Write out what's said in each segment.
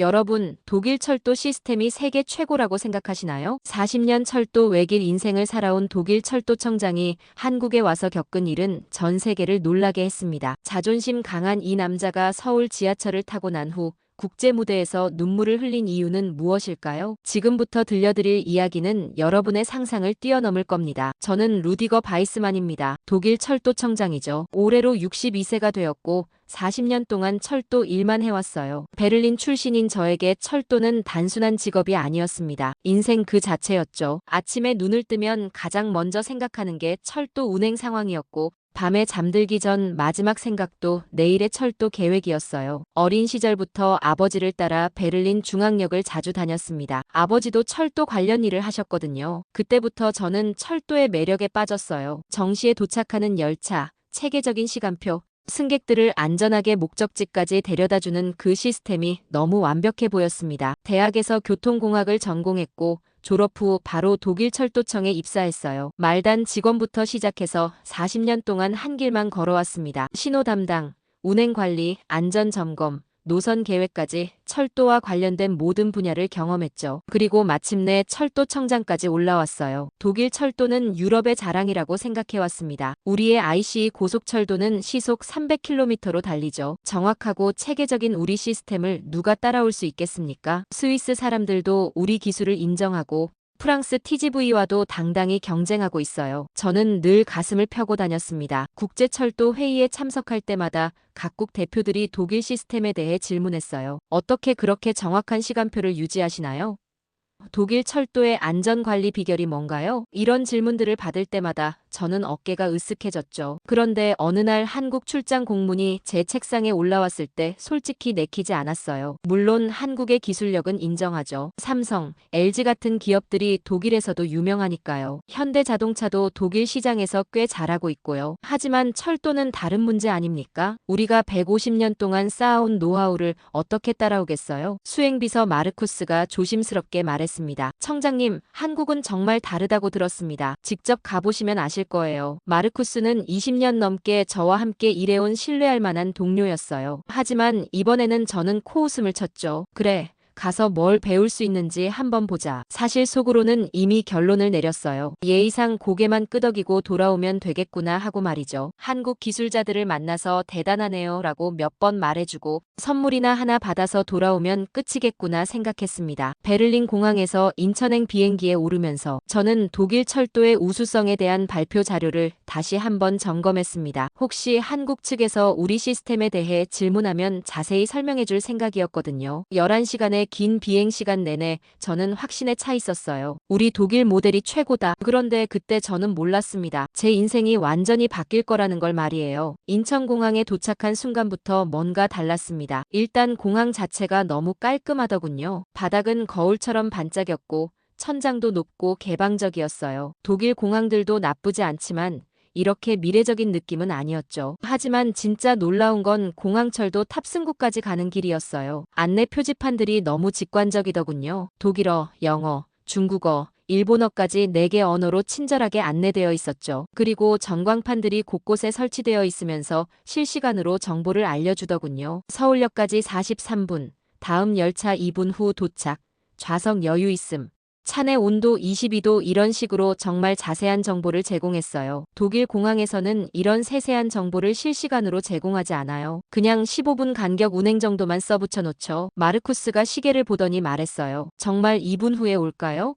여러분, 독일 철도 시스템이 세계 최고라고 생각하시나요? 40년 철도 외길 인생을 살아온 독일 철도청장이 한국에 와서 겪은 일은 전 세계를 놀라게 했습니다. 자존심 강한 이 남자가 서울 지하철을 타고 난 후 국제 무대에서 눈물을 흘린 이유는 무엇일까요? 지금부터 들려드릴 이야기는 여러분의 상상을 뛰어넘을 겁니다. 저는 루디거 바이스만입니다. 독일 철도청장이죠. 올해로 62세가 되었고 40년 동안 철도 일만 해왔어요. 베를린 출신인 저에게 철도는 단순한 직업이 아니었습니다. 인생 그 자체였죠. 아침에 눈을 뜨면 가장 먼저 생각하는 게 철도 운행 상황이었고 밤에 잠들기 전 마지막 생각도 내일의 철도 계획이었어요. 어린 시절부터 아버지를 따라 베를린 중앙역을 자주 다녔습니다. 아버지도 철도 관련 일을 하셨거든요. 그때부터 저는 철도의 매력에 빠졌어요. 정시에 도착하는 열차, 체계적인 시간표, 승객들을 안전하게 목적지까지 데려다주는 그 시스템이 너무 완벽해 보였습니다. 대학에서 교통공학을 전공했고 졸업 후 바로 독일 철도청에 입사했어요. 말단 직원부터 시작해서 40년 동안 한 길만 걸어왔습니다. 신호 담당, 운행 관리, 안전 점검, 노선 계획까지 철도와 관련된 모든 분야를 경험했죠. 그리고 마침내 철도청장까지 올라왔어요. 독일 철도는 유럽의 자랑이라고 생각해왔습니다. 우리의 IC 고속철도는 시속 300km로 달리죠. 정확하고 체계적인 우리 시스템을 누가 따라올 수 있겠습니까? 스위스 사람들도 우리 기술을 인정하고 프랑스 TGV와도 당당히 경쟁하고 있어요. 저는 늘 가슴을 펴고 다녔습니다. 국제철도 회의에 참석할 때마다 각국 대표들이 독일 시스템에 대해 질문했어요. 어떻게 그렇게 정확한 시간표를 유지하시나요? 독일 철도의 안전관리 비결이 뭔가요? 이런 질문들을 받을 때마다 저는 어깨가 으쓱해졌죠. 그런데 어느 날 한국 출장 공문이 제 책상에 올라왔을 때 솔직히 내키지 않았어요. 물론 한국의 기술력은 인정하죠. 삼성, LG 같은 기업들이 독일에서도 유명하니까요. 현대자동차도 독일 시장에서 꽤 잘하고 있고요. 하지만 철도는 다른 문제 아닙니까? 우리가 150년 동안 쌓아온 노하우를 어떻게 따라오겠어요? 수행비서 마르쿠스가 조심스럽게 말했습니다. 청장님, 한국은 정말 다르다고 들었습니다. 직접 가보시면 아실 거예요. 마르쿠스는 20년 넘게 저와 함께 일해온 신뢰할 만한 동료였어요. 하지만 이번에는 저는 코웃음을 쳤죠. 그래. 가서 뭘 배울 수 있는지 한번 보자. 사실 속으로는 이미 결론을 내렸어요. 예의상 고개만 끄덕이고 돌아오면 되겠구나 하고 말이죠. 한국 기술자들을 만나서 대단하네요 라고 몇 번 말해주고 선물이나 하나 받아서 돌아오면 끝이겠구나 생각했습니다. 베를린 공항에서 인천행 비행기에 오르면서 저는 독일 철도의 우수성에 대한 발표 자료를 다시 한번 점검했습니다. 혹시 한국 측에서 우리 시스템에 대해 질문하면 자세히 설명해줄 생각이었거든요. 11시간의 긴 비행시간 내내 저는 확신에 차 있었어요. 우리 독일 모델이 최고다. 그런데 그때 저는 몰랐습니다. 제 인생이 완전히 바뀔 거라는 걸 말이에요. 인천공항에 도착한 순간부터 뭔가 달랐습니다. 일단 공항 자체가 너무 깔끔하더군요. 바닥은 거울처럼 반짝였고 천장도 높고 개방적이었어요. 독일 공항들도 나쁘지 않지만 이렇게 미래적인 느낌은 아니었죠. 하지만 진짜 놀라운 건 공항철도 탑승구까지 가는 길이었어요. 안내 표지판들이 너무 직관적이더군요. 독일어, 영어, 중국어, 일본어까지 4개 언어로 친절하게 안내되어 있었죠. 그리고 전광판들이 곳곳에 설치되어 있으면서 실시간으로 정보를 알려주더군요. 서울역까지 43분, 다음 열차 2분 후 도착, 좌석 여유 있음. 차내 온도 22도 이런 식으로 정말 자세한 정보를 제공했어요. 독일 공항에서는 이런 세세한 정보를 실시간으로 제공하지 않아요. 그냥 15분 간격 운행 정도만 써붙여 놓죠. 마르쿠스가 시계를 보더니 말했어요. 정말 2분 후에 올까요?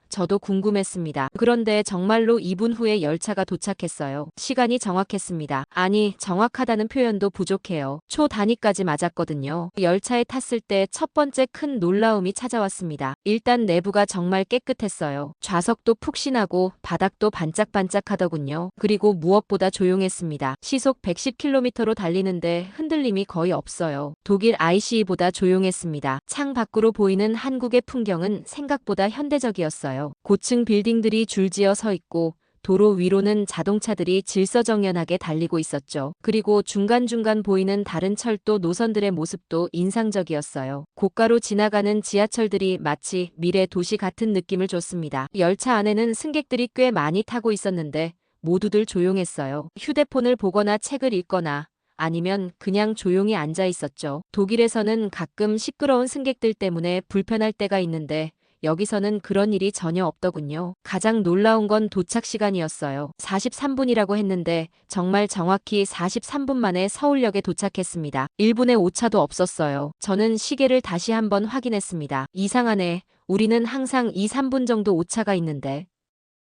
저도 궁금했습니다. 그런데 정말로 2분 후에 열차가 도착했어요. 시간이 정확했습니다. 아니, 정확하다는 표현도 부족해요. 초 단위까지 맞았거든요. 열차에 탔을 때 첫 번째 큰 놀라움이 찾아왔습니다. 일단 내부가 정말 깨끗했어요. 좌석도 푹신하고 바닥도 반짝반짝하더군요. 그리고 무엇보다 조용했습니다. 시속 110km로 달리는데 흔들림이 거의 없어요. 독일 ICE보다 조용했습니다. 창 밖으로 보이는 한국의 풍경은 생각보다 현대적이었어요. 고층 빌딩들이 줄지어 서 있고 도로 위로는 자동차들이 질서정연하게 달리고 있었죠. 그리고 중간중간 보이는 다른 철도 노선들의 모습도 인상적이었어요. 고가로 지나가는 지하철들이 마치 미래 도시 같은 느낌을 줬습니다. 열차 안에는 승객들이 꽤 많이 타고 있었는데 모두들 조용했어요. 휴대폰을 보거나 책을 읽거나 아니면 그냥 조용히 앉아 있었죠. 독일에서는 가끔 시끄러운 승객들 때문에 불편할 때가 있는데 여기서는 그런 일이 전혀 없더군요. 가장 놀라운 건 도착 시간이었어요. 43분이라고 했는데 정말 정확히 43분 만에 서울역에 도착했습니다. 1분의 오차도 없었어요. 저는 시계를 다시 한번 확인했습니다. 이상하네. 우리는 항상 2, 3분 정도 오차가 있는데.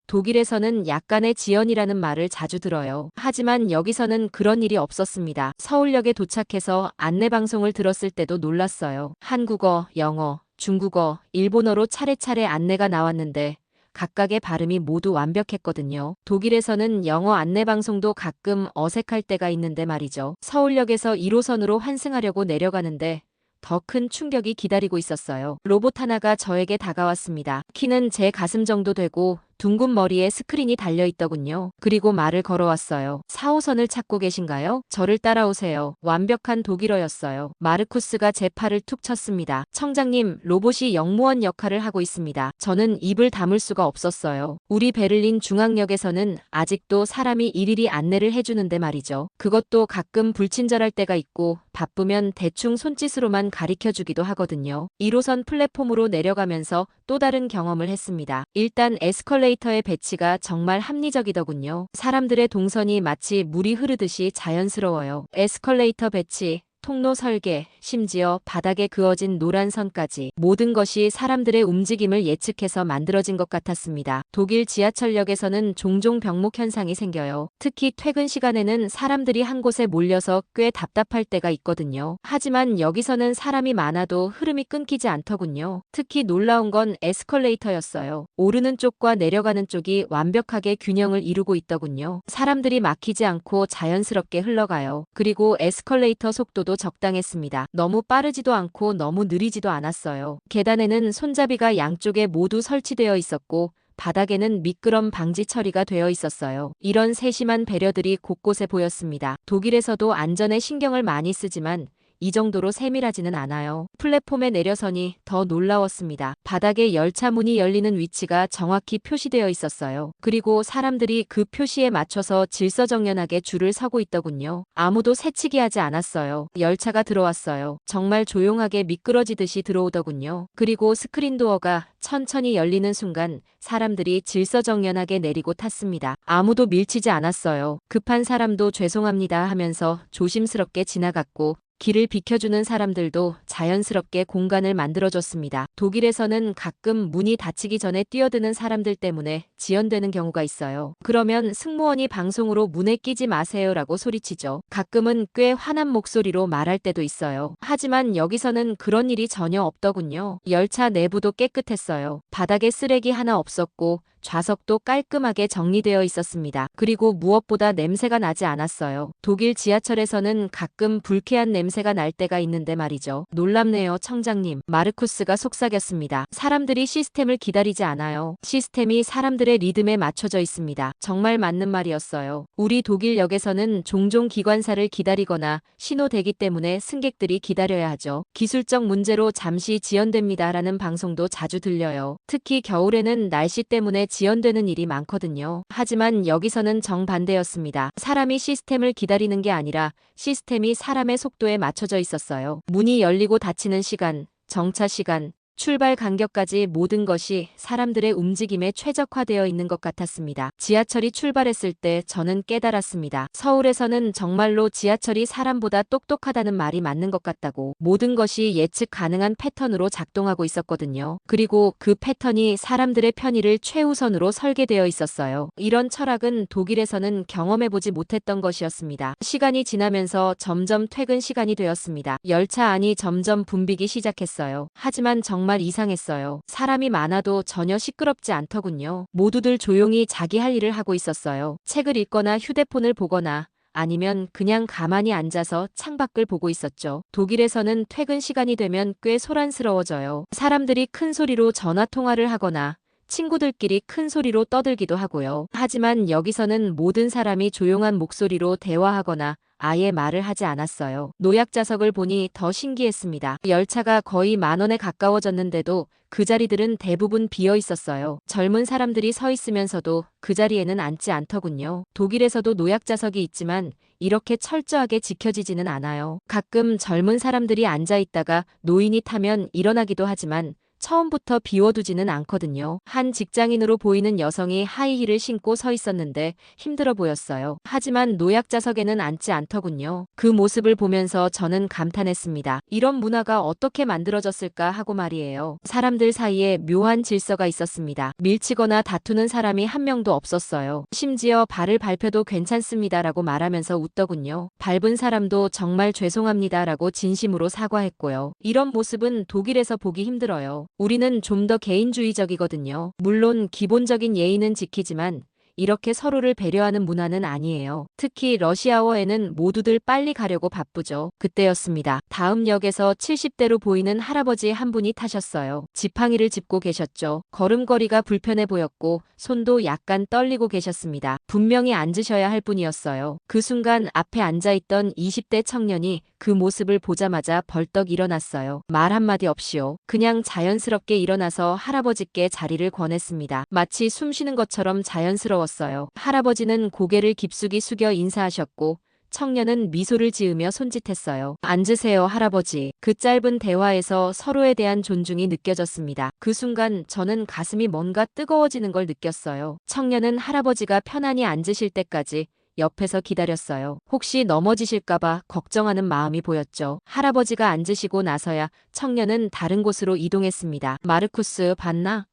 독일에서는 약간의 지연이라는 말을 자주 들어요. 하지만 여기서는 그런 일이 없었습니다. 서울역에 도착해서 안내방송을 들었을 때도 놀랐어요. 한국어, 영어, 중국어, 일본어로 차례차례 안내가 나왔는데 각각의 발음이 모두 완벽했거든요. 독일에서는 영어 안내방송도 가끔 어색할 때가 있는데 말이죠. 서울역에서 1호선으로 환승하려고 내려가는데 더 큰 충격이 기다리고 있었어요. 로봇 하나가 저에게 다가왔습니다. 키는 제 가슴 정도 되고 둥근 머리에 스크린이 달려있더군요. 그리고 말을 걸어왔어요. 4호선을 찾고 계신가요? 저를 따라오세요. 완벽한 독일어였어요. 마르쿠스가 제 팔을 툭 쳤습니다. 청장님, 로봇이 역무원 역할을 하고 있습니다. 저는 입을 다물 수가 없었어요. 우리 베를린 중앙역에서는 아직도 사람이 일일이 안내를 해주는데 말이죠. 그것도 가끔 불친절할 때가 있고 바쁘면 대충 손짓으로만 가리켜주기도 하거든요. 1호선 플랫폼으로 내려가면서 또 다른 경험을 했습니다. 일단 에스컬레이터의 배치가 정말 합리적이더군요. 사람들의 동선이 마치 물이 흐르듯이 자연스러워요. 에스컬레이터 배치, 통로 설계, 심지어 바닥에 그어진 노란 선까지 모든 것이 사람들의 움직임을 예측해서 만들어진 것 같았습니다. 독일 지하철역에서는 종종 병목 현상이 생겨요. 특히 퇴근 시간에는 사람들이 한 곳에 몰려서 꽤 답답할 때가 있거든요. 하지만 여기서는 사람이 많아도 흐름이 끊기지 않더군요. 특히 놀라운 건 에스컬레이터였어요. 오르는 쪽과 내려가는 쪽이 완벽하게 균형을 이루고 있더군요. 사람들이 막히지 않고 자연스럽게 흘러가요. 그리고 에스컬레이터 속도도 적당했습니다. 너무 빠르지도 않고 너무 느리지도 않았어요. 계단에는 손잡이가 양쪽에 모두 설치되어 있었고 바닥에는 미끄럼 방지 처리가 되어 있었어요. 이런 세심한 배려들이 곳곳에 보였습니다. 독일에서도 안전에 신경을 많이 쓰지만 이 정도로 세밀하지는 않아요. 플랫폼에 내려서니 더 놀라웠습니다. 바닥에 열차 문이 열리는 위치가 정확히 표시되어 있었어요. 그리고 사람들이 그 표시에 맞춰서 질서정연하게 줄을 서고 있더군요. 아무도 새치기 하지 않았어요. 열차가 들어왔어요. 정말 조용하게 미끄러지듯이 들어오더군요. 그리고 스크린 도어가 천천히 열리는 순간 사람들이 질서정연하게 내리고 탔습니다. 아무도 밀치지 않았어요. 급한 사람도 죄송합니다 하면서 조심스럽게 지나갔고 길을 비켜주는 사람들도 자연스럽게 공간을 만들어줬습니다. 독일에서는 가끔 문이 닫히기 전에 뛰어드는 사람들 때문에 지연되는 경우가 있어요. 그러면 승무원이 방송으로 문에 끼지 마세요라고 소리치죠. 가끔은 꽤 화난 목소리로 말할 때도 있어요. 하지만 여기서는 그런 일이 전혀 없더군요. 열차 내부도 깨끗했어요. 바닥에 쓰레기 하나 없었고 좌석도 깔끔하게 정리되어 있었습니다. 그리고 무엇보다 냄새가 나지 않았어요. 독일 지하철에서는 가끔 불쾌한 냄새가 날 때가 있는데 말이죠. 놀랍네요, 청장님. 마르쿠스가 속삭였습니다. 사람들이 시스템을 기다리지 않아요. 시스템이 사람들의 리듬에 맞춰져 있습니다. 정말 맞는 말이었어요. 우리 독일역에서는 종종 기관사를 기다리거나 신호 대기 때문에 승객들이 기다려야 하죠. 기술적 문제로 잠시 지연됩니다라는 방송도 자주 들려요. 특히 겨울에는 날씨 때문에 지연되는 일이 많거든요. 하지만 여기서는 정반대였습니다. 사람이 시스템을 기다리는 게 아니라 시스템이 사람의 속도에 맞춰져 있었어요. 문이 열리고 닫히는 시간, 정차 시간, 출발 간격까지 모든 것이 사람들의 움직임에 최적화되어 있는 것 같았습니다. 지하철이 출발했을 때 저는 깨달았습니다. 서울에서는 정말로 지하철이 사람보다 똑똑하다는 말이 맞는 것 같다고. 모든 것이 예측 가능한 패턴으로 작동하고 있었거든요. 그리고 그 패턴이 사람들의 편의를 최우선으로 설계되어 있었어요. 이런 철학은 독일에서는 경험해보지 못했던 것이었습니다. 시간이 지나면서 점점 퇴근 시간이 되었습니다. 열차 안이 점점 붐비기 시작했어요. 하지만 정말 이상했어요. 사람이 많아도 전혀 시끄럽지 않더군요. 모두들 조용히 자기 할 일을 하고 있었어요. 책을 읽거나 휴대폰을 보거나 아니면 그냥 가만히 앉아서 창밖을 보고 있었죠. 독일에서는 퇴근 시간이 되면 꽤 소란스러워져요. 사람들이 큰 소리로 전화 통화를 하거나 친구들끼리 큰 소리로 떠들기도 하고요. 하지만 여기서는 모든 사람이 조용한 목소리로 대화하거나 아예 말을 하지 않았어요. 노약자석을 보니 더 신기했습니다. 열차가 거의 10,000원에 가까워졌는데도 그 자리들은 대부분 비어 있었어요. 젊은 사람들이 서 있으면서도 그 자리에는 앉지 않더군요. 독일에서도 노약자석이 있지만 이렇게 철저하게 지켜지지는 않아요. 가끔 젊은 사람들이 앉아 있다가 노인이 타면 일어나기도 하지만 처음부터 비워두지는 않거든요. 한 직장인으로 보이는 여성이 하이힐을 신고 서 있었는데 힘들어 보였어요. 하지만 노약자석에는 앉지 않더군요. 그 모습을 보면서 저는 감탄했습니다. 이런 문화가 어떻게 만들어졌을까 하고 말이에요. 사람들 사이에 묘한 질서가 있었습니다. 밀치거나 다투는 사람이 한 명도 없었어요. 심지어 발을 밟혀도 괜찮습니다라고 말하면서 웃더군요. 밟은 사람도 정말 죄송합니다라고 진심으로 사과했고요. 이런 모습은 독일에서 보기 힘들어요. 우리는 좀 더 개인주의적이거든요. 물론 기본적인 예의는 지키지만 이렇게 서로를 배려하는 문화는 아니에요. 특히 러시아어에는 모두들 빨리 가려고 바쁘죠. 그때였습니다. 다음 역에서 70대로 보이는 할아버지 한 분이 타셨어요. 지팡이를 짚고 계셨죠. 걸음걸이가 불편해 보였고 손도 약간 떨리고 계셨습니다. 분명히 앉으셔야 할 분이었어요. 그 순간 앞에 앉아있던 20대 청년이 그 모습을 보자마자 벌떡 일어났어요. 말 한마디 없이요. 그냥 자연스럽게 일어나서 할아버지께 자리를 권했습니다. 마치 숨 쉬는 것처럼 자연스러웠어요. 할아버지는 고개를 깊숙이 숙여 인사하셨고 청년은 미소를 지으며 손짓했어요. 앉으세요, 할아버지. 그 짧은 대화에서 서로에 대한 존중이 느껴졌습니다. 그 순간 저는 가슴이 뭔가 뜨거워지는 걸 느꼈어요. 청년은 할아버지가 편안히 앉으실 때까지 옆에서 기다렸어요. 혹시 넘어지실까봐 걱정하는 마음이 보였죠. 할아버지가 앉으시고 나서야 청년은 다른 곳으로 이동했습니다. 마르쿠스, 봤나?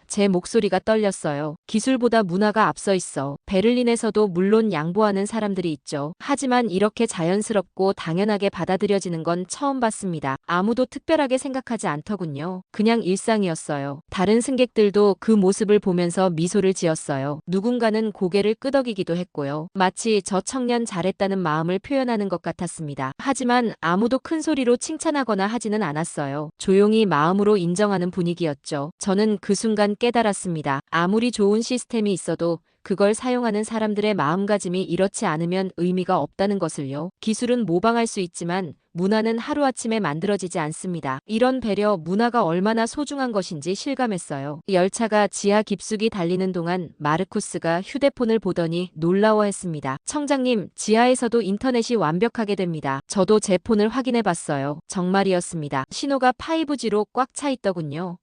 제 목소리가 떨렸어요. 기술보다 문화가 앞서 있어. 베를린에서도 물론 양보하는 사람들이 있죠. 하지만 이렇게 자연스럽고 당연하게 받아들여지는 건 처음 봤습니다. 아무도 특별하게 생각하지 않더군요. 그냥 일상이었어요. 다른 승객들도 그 모습을 보면서 미소를 지었어요. 누군가는 고개를 끄덕이기도 했고요. 마치 저 청년 잘했다는 마음을 표현하는 것 같았습니다. 하지만 아무도 큰 소리로 칭찬하거나 하지는 않았어요. 조용히 마음으로 인정하는 분위기였죠. 저는 그 순간 깨달았습니다. 아무리 좋은 시스템이 있어도 그걸 사용하는 사람들의 마음가짐이 이렇지 않으면 의미가 없다는 것을요. 기술은 모방할 수 있지만 문화는 하루아침에 만들어지지 않습니다. 이런 배려 문화가 얼마나 소중한 것인지 실감했어요. 열차가 지하 깊숙이 달리는 동안 마르쿠스가 휴대폰을 보더니 놀라워했습니다. 청장님, 지하에서도 인터넷이 완벽하게 됩니다. 저도 제 폰을 확인해 봤어요. 정말이었습니다. 신호가 5G로 꽉 차 있더군요.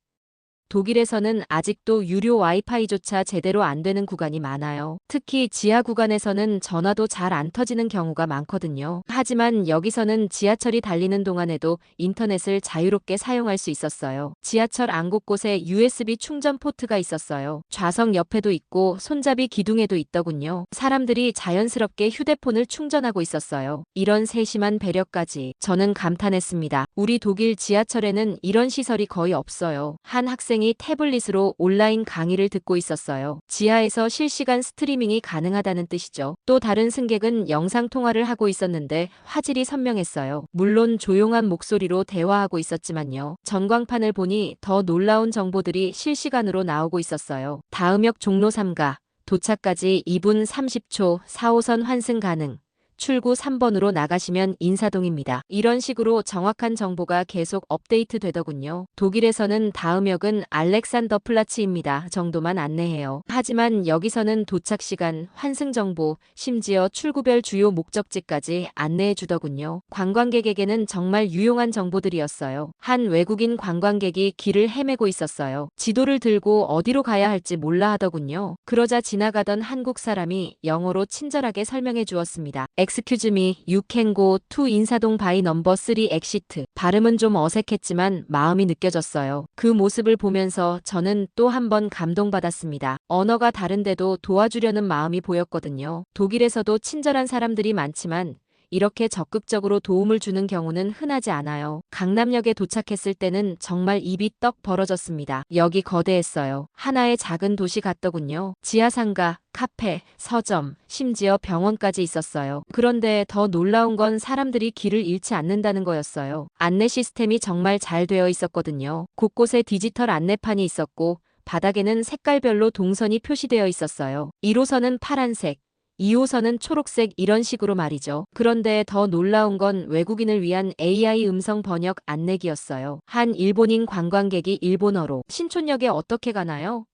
독일에서는 아직도 유료 와이파이조차 제대로 안 되는 구간이 많아요. 특히 지하 구간에서는 전화도 잘 안 터지는 경우가 많거든요. 하지만 여기서는 지하철이 달리는 동안에도 인터넷을 자유롭게 사용할 수 있었어요. 지하철 안 곳곳에 USB 충전 포트가 있었어요. 좌석 옆에도 있고 손잡이 기둥에도 있더군요. 사람들이 자연스럽게 휴대폰을 충전하고 있었어요. 이런 세심한 배려까지. 저는 감탄했습니다. 우리 독일 지하철에는 이런 시설이 거의 없어요. 한 학생이 태블릿으로 온라인 강의를 듣고 있었어요. 지하에서 실시간 스트리밍이 가능하다는 뜻이죠. 또 다른 승객은 영상통화를 하고 있었는데 화질이 선명했어요. 물론 조용한 목소리로 대화하고 있었지만요. 전광판을 보니 더 놀라운 정보들이 실시간으로 나오고 있었어요. 다음역 종로 3가 도착까지 2분 30초 4호선 환승 가능. 출구 3번으로 나가시면 인사동입니다. 이런 식으로 정확한 정보가 계속 업데이트 되더군요. 독일에서는 다음 역은 알렉산더 플라츠입니다. 정도만 안내해요. 하지만 여기서는 도착 시간, 환승 정보, 심지어 출구별 주요 목적지까지 안내해 주더군요. 관광객에게는 정말 유용한 정보들이었어요. 한 외국인 관광객이 길을 헤매고 있었어요. 지도를 들고 어디로 가야 할지 몰라 하더군요. 그러자 지나가던 한국 사람이 영어로 친절하게 설명해 주었습니다. Excuse me, you can go to 인사동 by number 3 exit. 발음은 좀 어색했지만 마음이 느껴졌어요. 그 모습을 보면서 저는 또 한 번 감동받았습니다. 언어가 다른데도 도와주려는 마음이 보였거든요. 독일에서도 친절한 사람들이 많지만 이렇게 적극적으로 도움을 주는 경우는 흔하지 않아요. 강남역에 도착했을 때는 정말 입이 떡 벌어졌습니다. 역이 거대했어요. 하나의 작은 도시 같더군요. 지하상가, 카페, 서점, 심지어 병원까지 있었어요. 그런데 더 놀라운 건 사람들이 길을 잃지 않는다는 거였어요. 안내 시스템이 정말 잘 되어 있었거든요. 곳곳에 디지털 안내판이 있었고 바닥에는 색깔별로 동선이 표시되어 있었어요. 1호선은 파란색, 2호선은 초록색 이런 식으로 말이죠. 그런데 더 놀라운 건 외국인을 위한 AI 음성 번역 안내기였어요. 한 일본인 관광객이 일본어로 신촌역에 어떻게 가나요?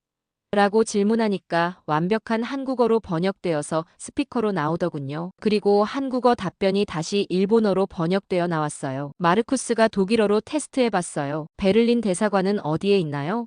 라고 질문하니까 완벽한 한국어로 번역되어서 스피커로 나오더군요. 그리고 한국어 답변이 다시 일본어로 번역되어 나왔어요. 마르쿠스가 독일어로 테스트해봤어요. 베를린 대사관은 어디에 있나요?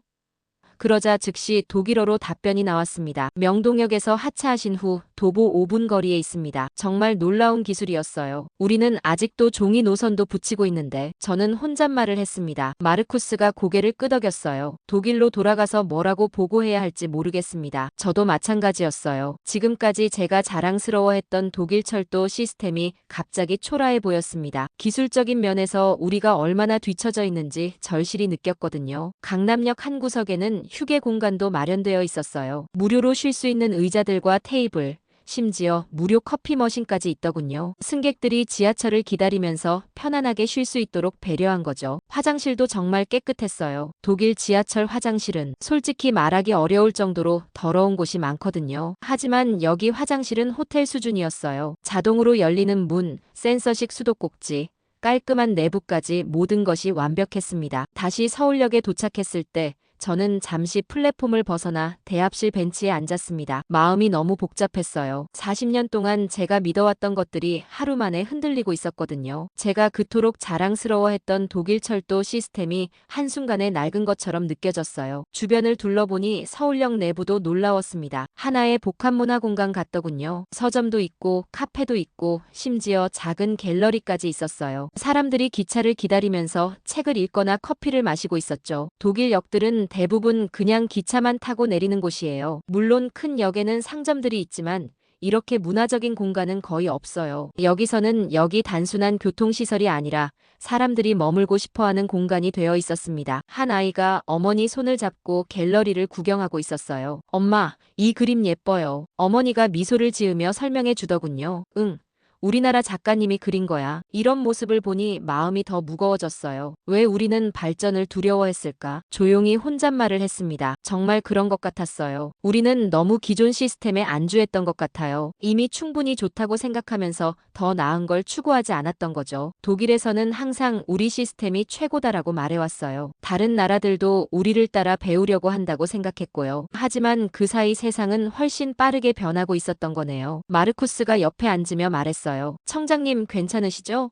그러자 즉시 독일어로 답변이 나왔습니다. 명동역에서 하차하신 후 도보 5분 거리에 있습니다. 정말 놀라운 기술이었어요. 우리는 아직도 종이 노선도 붙이고 있는데 저는 혼잣말을 했습니다. 마르쿠스가 고개를 끄덕였어요. 독일로 돌아가서 뭐라고 보고해야 할지 모르겠습니다. 저도 마찬가지였어요. 지금까지 제가 자랑스러워했던 독일 철도 시스템이 갑자기 초라해 보였습니다. 기술적인 면에서 우리가 얼마나 뒤처져 있는지 절실히 느꼈거든요. 강남역 한 구석에는 휴게 공간도 마련되어 있었어요. 무료로 쉴 수 있는 의자들과 테이블, 심지어 무료 커피 머신까지 있더군요. 승객들이 지하철을 기다리면서 편안하게 쉴 수 있도록 배려한 거죠. 화장실도 정말 깨끗했어요. 독일 지하철 화장실은 솔직히 말하기 어려울 정도로 더러운 곳이 많거든요. 하지만 여기 화장실은 호텔 수준이었어요. 자동으로 열리는 문, 센서식 수도꼭지, 깔끔한 내부까지 모든 것이 완벽했습니다. 다시 서울역에 도착했을 때 저는 잠시 플랫폼을 벗어나 대합실 벤치에 앉았습니다. 마음이 너무 복잡했어요. 40년 동안 제가 믿어왔던 것들이 하루 만에 흔들리고 있었거든요. 제가 그토록 자랑스러워했던 독일 철도 시스템이 한순간에 낡은 것처럼 느껴졌어요. 주변을 둘러보니 서울역 내부도 놀라웠습니다. 하나의 복합문화 공간 같더군요. 서점도 있고 카페도 있고 심지어 작은 갤러리까지 있었어요. 사람들이 기차를 기다리면서 책을 읽거나 커피를 마시고 있었죠. 독일 역들은 대부분 그냥 기차만 타고 내리는 곳이에요. 물론 큰 역에는 상점들이 있지만 이렇게 문화적인 공간은 거의 없어요. 여기서는 역이 단순한 교통시설이 아니라 사람들이 머물고 싶어하는 공간이 되어 있었습니다. 한 아이가 어머니 손을 잡고 갤러리를 구경하고 있었어요. 엄마, 이 그림 예뻐요. 어머니가 미소를 지으며 설명해 주더군요. 응. 우리나라 작가님이 그린 거야. 이런 모습을 보니 마음이 더 무거워졌어요. 왜 우리는 발전을 두려워했을까? 조용히 혼잣말을 했습니다. 정말 그런 것 같았어요. 우리는 너무 기존 시스템에 안주했던 것 같아요. 이미 충분히 좋다고 생각하면서 더 나은 걸 추구하지 않았던 거죠. 독일에서는 항상 우리 시스템이 최고다라고 말해왔어요. 다른 나라들도 우리를 따라 배우려고 한다고 생각했고요. 하지만 그 사이 세상은 훨씬 빠르게 변하고 있었던 거네요. 마르쿠스가 옆에 앉으며 말했어요. 청장님 괜찮으시죠?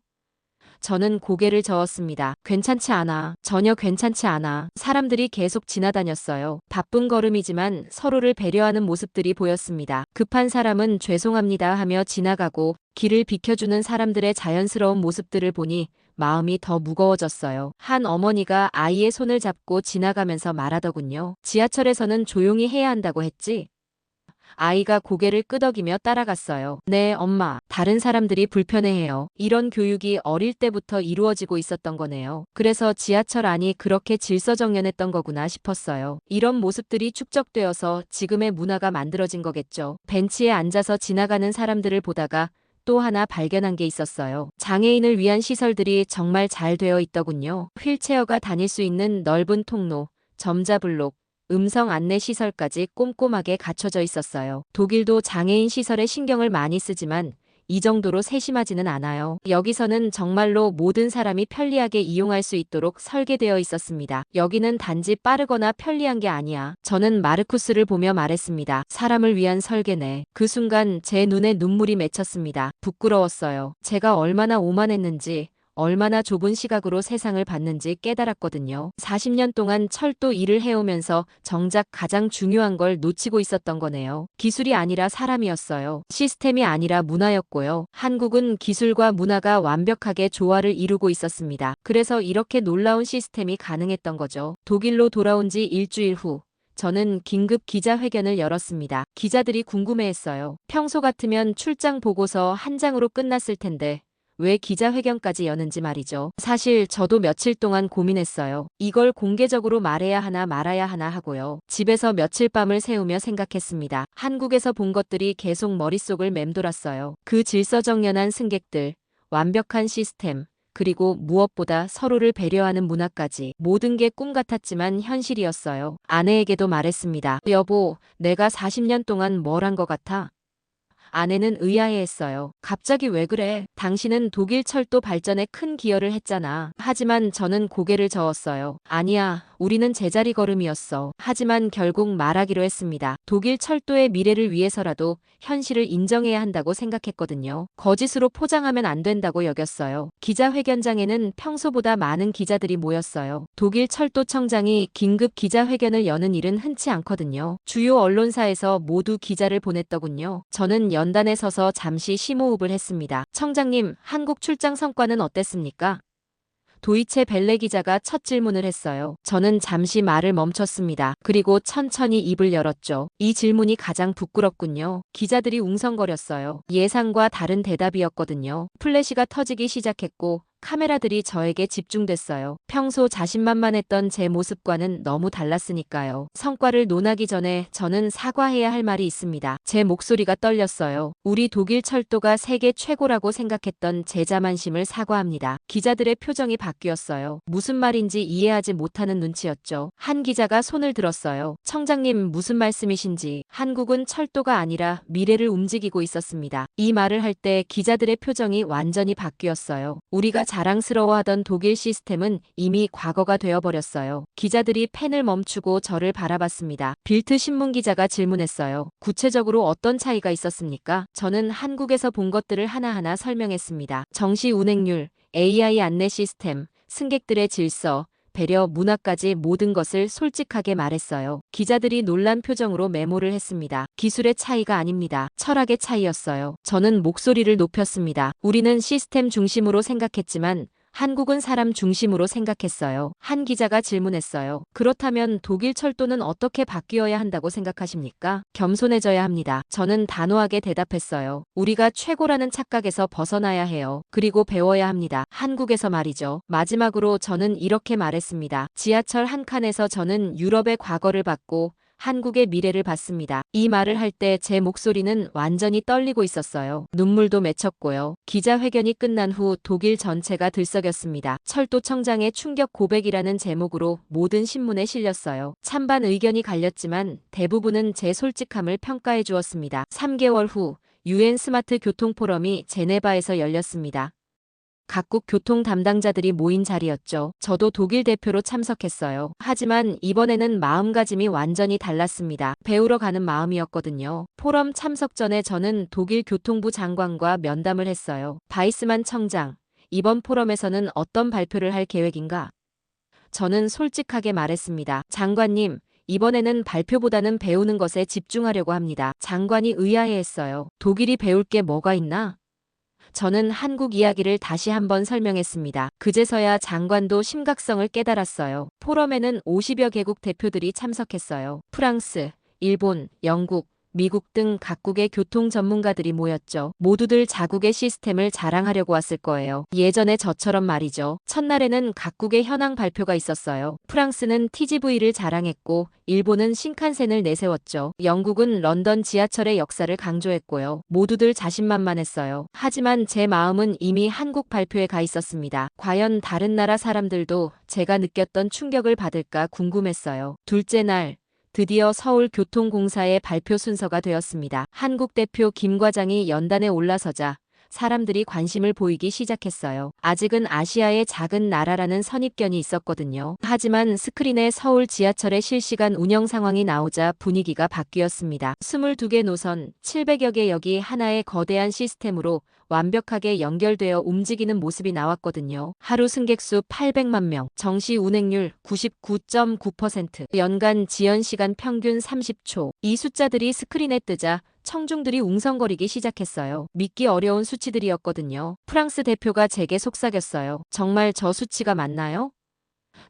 저는 고개를 저었습니다. 괜찮지 않아. 전혀 괜찮지 않아. 사람들이 계속 지나다녔어요. 바쁜 걸음이지만 서로를 배려하는 모습들이 보였습니다. 급한 사람은 죄송합니다 하며 지나가고 길을 비켜주는 사람들의 자연스러운 모습들을 보니 마음이 더 무거워졌어요. 한 어머니가 아이의 손을 잡고 지나가면서 말하더군요. 지하철에서는 조용히 해야 한다고 했지? 아이가 고개를 끄덕이며 따라갔어요. 네, 엄마. 다른 사람들이 불편해해요. 이런 교육이 어릴 때부터 이루어지고 있었던 거네요. 그래서 지하철 안이 그렇게 질서정연했던 거구나 싶었어요. 이런 모습들이 축적되어서 지금의 문화가 만들어진 거겠죠. 벤치에 앉아서 지나가는 사람들을 보다가 또 하나 발견한 게 있었어요. 장애인을 위한 시설들이 정말 잘 되어 있더군요. 휠체어가 다닐 수 있는 넓은 통로, 점자블록, 음성 안내 시설까지 꼼꼼하게 갖춰져 있었어요. 독일도 장애인 시설에 신경을 많이 쓰지만 이 정도로 세심하지는 않아요. 여기서는 정말로 모든 사람이 편리하게 이용할 수 있도록 설계되어 있었습니다. 여기는 단지 빠르거나 편리한 게 아니야. 저는 마르쿠스를 보며 말했습니다. 사람을 위한 설계네. 그 순간 제 눈에 눈물이 맺혔습니다. 부끄러웠어요. 제가 얼마나 오만했는지, 얼마나 좁은 시각으로 세상을 봤는지 깨달았거든요. 40년 동안 철도 일을 해오면서 정작 가장 중요한 걸 놓치고 있었던 거네요. 기술이 아니라 사람이었어요. 시스템이 아니라 문화였고요. 한국은 기술과 문화가 완벽하게 조화를 이루고 있었습니다. 그래서 이렇게 놀라운 시스템이 가능했던 거죠. 독일로 돌아온 지 일주일 후 저는 긴급 기자회견을 열었습니다. 기자들이 궁금해했어요. 평소 같으면 출장 보고서 한 장으로 끝났을 텐데 왜 기자회견까지 여는지 말이죠. 사실 저도 며칠 동안 고민했어요. 이걸 공개적으로 말해야 하나 말아야 하나 하고요. 집에서 며칠 밤을 새우며 생각했습니다. 한국에서 본 것들이 계속 머릿속을 맴돌았어요. 그 질서정연한 승객들, 완벽한 시스템, 그리고 무엇보다 서로를 배려하는 문화까지 모든 게 꿈 같았지만 현실이었어요. 아내에게도 말했습니다. 여보, 내가 40년 동안 뭘 한 것 같아? 아내는 의아해했어요. 갑자기 왜 그래? 당신은 독일 철도 발전에 큰 기여를 했잖아. 하지만 저는 고개를 저었어요. 아니야, 우리는 제자리 걸음이었어. 하지만 결국 말하기로 했습니다. 독일 철도의 미래를 위해서라도 현실을 인정해야 한다고 생각했거든요. 거짓으로 포장하면 안 된다고 여겼어요. 기자회견장에는 평소보다 많은 기자들이 모였어요. 독일 철도청장이 긴급 기자회견을 여는 일은 흔치 않거든요. 주요 언론사에서 모두 기자를 보냈더군요. 저는 연단에 서서 잠시 심호흡을 했습니다. 청장님, 한국 출장 성과는 어땠습니까? 도이체 벨레 기자가 첫 질문을 했어요. 저는 잠시 말을 멈췄습니다. 그리고 천천히 입을 열었죠. 이 질문이 가장 부끄럽군요. 기자들이 웅성거렸어요. 예상과 다른 대답이었거든요. 플래시가 터지기 시작했고 카메라들이 저에게 집중됐어요. 평소 자신만만했던 제 모습과는 너무 달랐으니까요. 성과를 논하기 전에 저는 사과해야 할 말이 있습니다. 제 목소리가 떨렸어요. 우리 독일 철도가 세계 최고라고 생각했던 제 자만심을 사과합니다. 기자들의 표정이 바뀌었어요. 무슨 말인지 이해하지 못하는 눈치였죠. 한 기자가 손을 들었어요. 청장님, 무슨 말씀이신지. 한국은 철도가 아니라 미래를 움직이고 있었습니다. 이 말을 할 때 기자들의 표정이 완전히 바뀌었어요. 우리가 자랑스러워하던 독일 시스템은 이미 과거가 되어버렸어요. 기자들이 펜을 멈추고 저를 바라봤습니다. 빌트 신문 기자가 질문했어요. 구체적으로 어떤 차이가 있었습니까? 저는 한국에서 본 것들을 하나하나 설명했습니다. 정시 운행률, AI 안내 시스템, 승객들의 질서, 배려, 문화까지 모든 것을 솔직하게 말했어요. 기자들이 놀란 표정으로 메모를 했습니다. 기술의 차이가 아닙니다. 철학의 차이였어요. 저는 목소리를 높였습니다. 우리는 시스템 중심으로 생각했지만 한국은 사람 중심으로 생각했어요. 한 기자가 질문했어요. 그렇다면 독일 철도는 어떻게 바뀌어야 한다고 생각하십니까? 겸손해져야 합니다. 저는 단호하게 대답했어요. 우리가 최고라는 착각에서 벗어나야 해요. 그리고 배워야 합니다. 한국에서 말이죠. 마지막으로 저는 이렇게 말했습니다. 지하철 한 칸에서 저는 유럽의 과거를 봤고 한국의 미래를 봤습니다. 이 말을 할 때 제 목소리는 완전히 떨리고 있었어요. 눈물도 맺혔고요. 기자회견이 끝난 후 독일 전체가 들썩였습니다. 철도청장의 충격 고백이라는 제목으로 모든 신문에 실렸어요. 찬반 의견이 갈렸지만 대부분은 제 솔직함을 평가해 주었습니다. 3개월 후 UN 스마트 교통 포럼이 제네바에서 열렸습니다. 각국 교통 담당자들이 모인 자리였죠. 저도 독일 대표로 참석했어요. 하지만 이번에는 마음가짐이 완전히 달랐습니다. 배우러 가는 마음이었거든요. 포럼 참석 전에 저는 독일 교통부 장관과 면담을 했어요. 바이스만 청장, 이번 포럼에서는 어떤 발표를 할 계획인가? 저는 솔직하게 말했습니다. 장관님, 이번에는 발표보다는 배우는 것에 집중하려고 합니다. 장관이 의아해했어요. 독일이 배울 게 뭐가 있나? 저는 한국 이야기를 다시 한번 설명했습니다. 그제서야 장관도 심각성을 깨달았어요. 포럼에는 50여 개국 대표들이 참석했어요. 프랑스, 일본, 영국, 미국 등 각국의 교통 전문가들이 모였죠. 모두들 자국의 시스템을 자랑하려고 왔을 거예요. 예전에 저처럼 말이죠. 첫날에는 각국의 현황 발표가 있었어요. 프랑스는 TGV를 자랑했고 일본은 신칸센을 내세웠죠. 영국은 런던 지하철의 역사를 강조했고요. 모두들 자신만만했어요. 하지만 제 마음은 이미 한국 발표에 가 있었습니다. 과연 다른 나라 사람들도 제가 느꼈던 충격을 받을까 궁금했어요. 둘째 날 드디어 서울교통공사의 발표 순서가 되었습니다. 한국 대표 김 과장이 연단에 올라서자 사람들이 관심을 보이기 시작했어요. 아직은 아시아의 작은 나라라는 선입견이 있었거든요. 하지만 스크린에 서울 지하철의 실시간 운영 상황이 나오자 분위기가 바뀌었습니다. 22개 노선, 700여 개 역이 하나의 거대한 시스템으로 완벽하게 연결되어 움직이는 모습이 나왔거든요. 하루 승객수 800만 명, 정시 운행률 99.9%, 연간 지연 시간 평균 30초. 이 숫자들이 스크린에 뜨자 청중들이 웅성거리기 시작했어요. 믿기 어려운 수치들이었거든요. 프랑스 대표가 제게 속삭였어요. 정말 저 수치가 맞나요?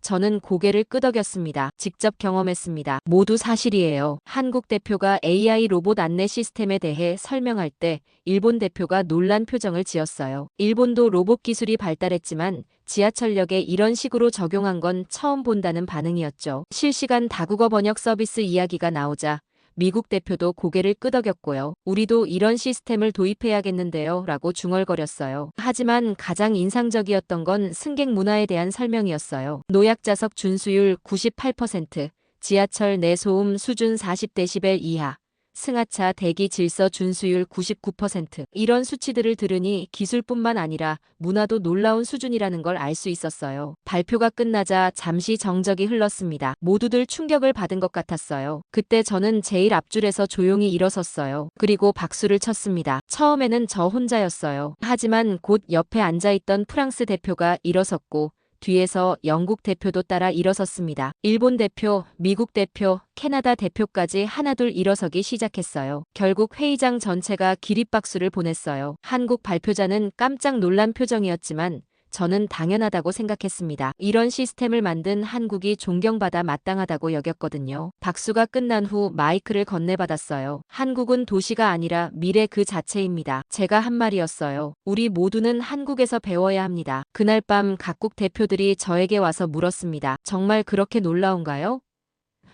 저는 고개를 끄덕였습니다. 직접 경험했습니다. 모두 사실이에요. 한국 대표가 AI 로봇 안내 시스템에 대해 설명할 때 일본 대표가 놀란 표정을 지었어요. 일본도 로봇 기술이 발달했지만 지하철역에 이런 식으로 적용한 건 처음 본다는 반응이었죠. 실시간 다국어 번역 서비스 이야기가 나오자 미국 대표도 고개를 끄덕였고요. 우리도 이런 시스템을 도입해야겠는데요 라고 중얼거렸어요. 하지만 가장 인상적이었던 건 승객 문화에 대한 설명이었어요. 노약자석 준수율 98%, 지하철 내 소음 수준 40데시벨 이하, 승하차 대기 질서 준수율 99%. 이런 수치들을 들으니 기술뿐만 아니라 문화도 놀라운 수준이라는 걸 알 수 있었어요. 발표가 끝나자 잠시 정적이 흘렀습니다. 모두들 충격을 받은 것 같았어요. 그때 저는 제일 앞줄에서 조용히 일어섰어요. 그리고 박수를 쳤습니다. 처음에는 저 혼자였어요. 하지만 곧 옆에 앉아있던 프랑스 대표가 일어섰고 뒤에서 영국 대표도 따라 일어섰습니다. 일본 대표, 미국 대표, 캐나다 대표까지 하나둘 일어서기 시작했어요. 결국 회의장 전체가 기립박수를 보냈어요. 한국 발표자는 깜짝 놀란 표정이었지만 저는 당연하다고 생각했습니다. 이런 시스템을 만든 한국이 존경받아 마땅하다고 여겼거든요. 박수가 끝난 후 마이크를 건네받았어요. 한국은 도시가 아니라 미래 그 자체입니다. 제가 한 말이었어요. 우리 모두는 한국에서 배워야 합니다. 그날 밤 각국 대표들이 저에게 와서 물었습니다. 정말 그렇게 놀라운가요?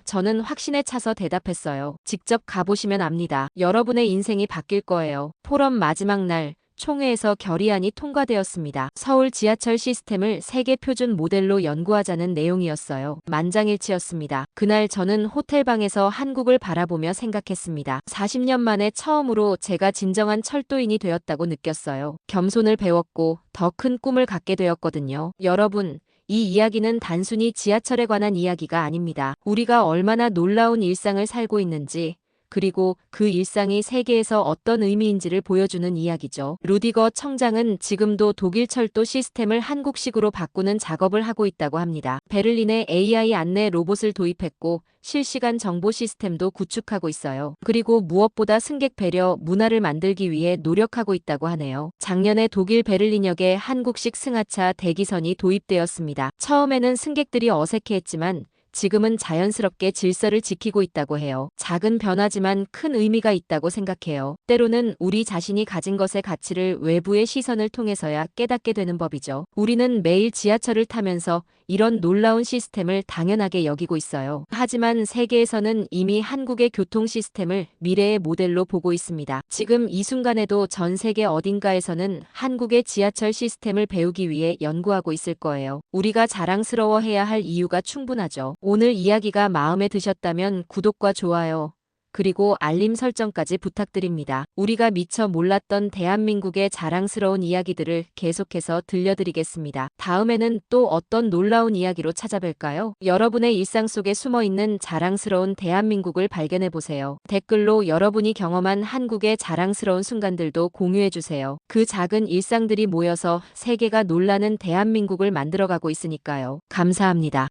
저는 확신에 차서 대답했어요. 직접 가보시면 압니다. 여러분의 인생이 바뀔 거예요. 포럼 마지막 날, 총회에서 결의안이 통과되었습니다. 서울 지하철 시스템을 세계 표준 모델로 연구하자는 내용이었어요. 만장일치였습니다. 그날 저는 호텔방에서 한국을 바라보며 생각했습니다. 40년 만에 처음으로 제가 진정한 철도인이 되었다고 느꼈어요. 겸손을 배웠고 더 큰 꿈을 갖게 되었거든요. 여러분, 이 이야기는 단순히 지하철에 관한 이야기가 아닙니다. 우리가 얼마나 놀라운 일상을 살고 있는지, 그리고 그 일상이 세계에서 어떤 의미인지를 보여주는 이야기죠. 루디거 청장은 지금도 독일 철도 시스템을 한국식으로 바꾸는 작업을 하고 있다고 합니다. 베를린에 AI 안내 로봇을 도입했고 실시간 정보 시스템도 구축하고 있어요. 그리고 무엇보다 승객 배려 문화를 만들기 위해 노력하고 있다고 하네요. 작년에 독일 베를린역에 한국식 승하차 대기선이 도입되었습니다. 처음에는 승객들이 어색해했지만 지금은 자연스럽게 질서를 지키고 있다고 해요. 작은 변화지만 큰 의미가 있다고 생각해요. 때로는 우리 자신이 가진 것의 가치를 외부의 시선을 통해서야 깨닫게 되는 법이죠. 우리는 매일 지하철을 타면서 이런 놀라운 시스템을 당연하게 여기고 있어요. 하지만 세계에서는 이미 한국의 교통 시스템을 미래의 모델로 보고 있습니다. 지금 이 순간에도 전 세계 어딘가에서는 한국의 지하철 시스템을 배우기 위해 연구하고 있을 거예요. 우리가 자랑스러워해야 할 이유가 충분하죠. 오늘 이야기가 마음에 드셨다면 구독과 좋아요, 그리고 알림 설정까지 부탁드립니다. 우리가 미처 몰랐던 대한민국의 자랑스러운 이야기들을 계속해서 들려드리겠습니다. 다음에는 또 어떤 놀라운 이야기로 찾아뵐까요? 여러분의 일상 속에 숨어있는 자랑스러운 대한민국을 발견해보세요. 댓글로 여러분이 경험한 한국의 자랑스러운 순간들도 공유해주세요. 그 작은 일상들이 모여서 세계가 놀라는 대한민국을 만들어가고 있으니까요. 감사합니다.